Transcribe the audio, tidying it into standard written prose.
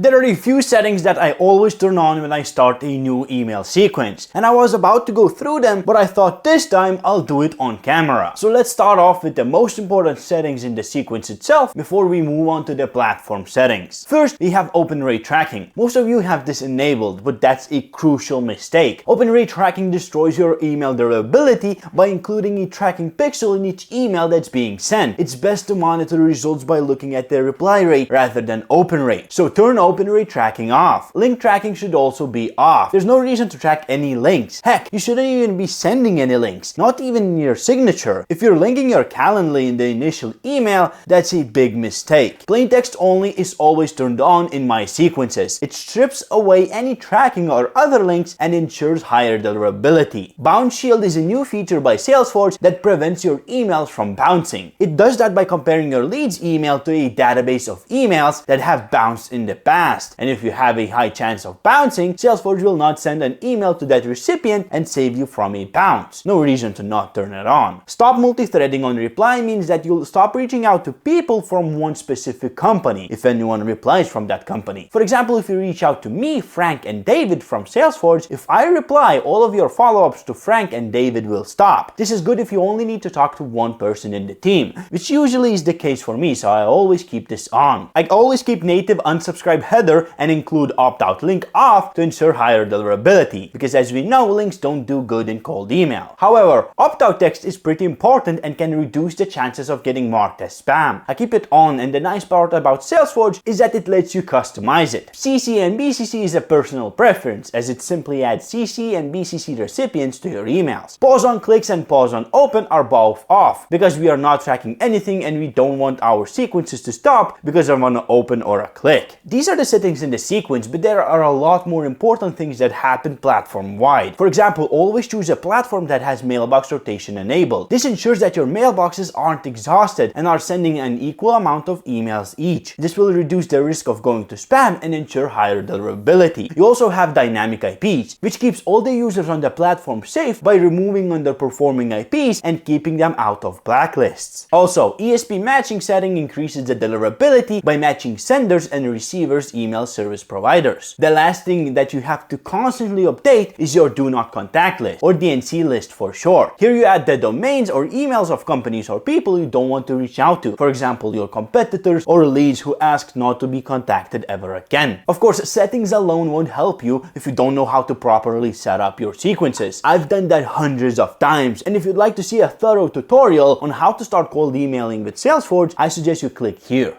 There are a few settings that I always turn on when I start a new email sequence, and I was about to go through them, but I thought this time I'll do it on camera. So let's start off with the most important settings in the sequence itself before we move on to the platform settings. First, we have open rate tracking. Most of you have this enabled, but that's a crucial mistake. Open rate tracking destroys your email durability by including a tracking pixel in each email that's being sent. It's best to monitor results by looking at the reply rate rather than open rate. So turn open rate tracking off. Link tracking should also be off. There's no reason to track any links. Heck, you shouldn't even be sending any links, not even in your signature. If you're linking your Calendly in the initial email, that's a big mistake. Plain text only is always turned on in my sequences. It strips away any tracking or other links and ensures higher durability. Bounce Shield is a new feature by Salesforge that prevents your emails from bouncing. It does that by comparing your leads email to a database of emails that have bounced in the past. And if you have a high chance of bouncing, Salesforge will not send an email to that recipient and save you from a bounce. No reason to not turn it on. Stop multi-threading on reply means that you'll stop reaching out to people from one specific company if anyone replies from that company. For example, if you reach out to me, Frank, and David from Salesforge, if I reply, all of your follow-ups to Frank and David will stop. This is good if you only need to talk to one person in the team, which usually is the case for me, so I always keep this on. I always keep native unsubscribe header and include opt-out link off to ensure higher durability, because as we know, links don't do good in cold email. However, opt-out text is pretty important and can reduce the chances of getting marked as spam. I keep it on, and the nice part about Salesforge is that it lets you customize it. CC and BCC is a personal preference, as it simply adds CC and BCC recipients to your emails. Pause on clicks and pause on open are both off, because we are not tracking anything and we don't want our sequences to stop because of an open or a click. These are the settings in the sequence, but there are a lot more important things that happen platform-wide. For example, always choose a platform that has mailbox rotation enabled. This ensures that your mailboxes aren't exhausted and are sending an equal amount of emails each. This will reduce the risk of going to spam and ensure higher durability. You also have dynamic IPs, which keeps all the users on the platform safe by removing underperforming IPs and keeping them out of blacklists. Also, ESP matching setting increases the durability by matching senders and receivers email service providers. The last thing that you have to constantly update is your do not contact list, or DNC list for short. Here you add the domains or emails of companies or people you don't want to reach out to. For example, your competitors or leads who ask not to be contacted ever again. Of course, settings alone won't help you if you don't know how to properly set up your sequences. I've done that hundreds of times, and if you'd like to see a thorough tutorial on how to start cold emailing with Salesforge, I suggest you click here.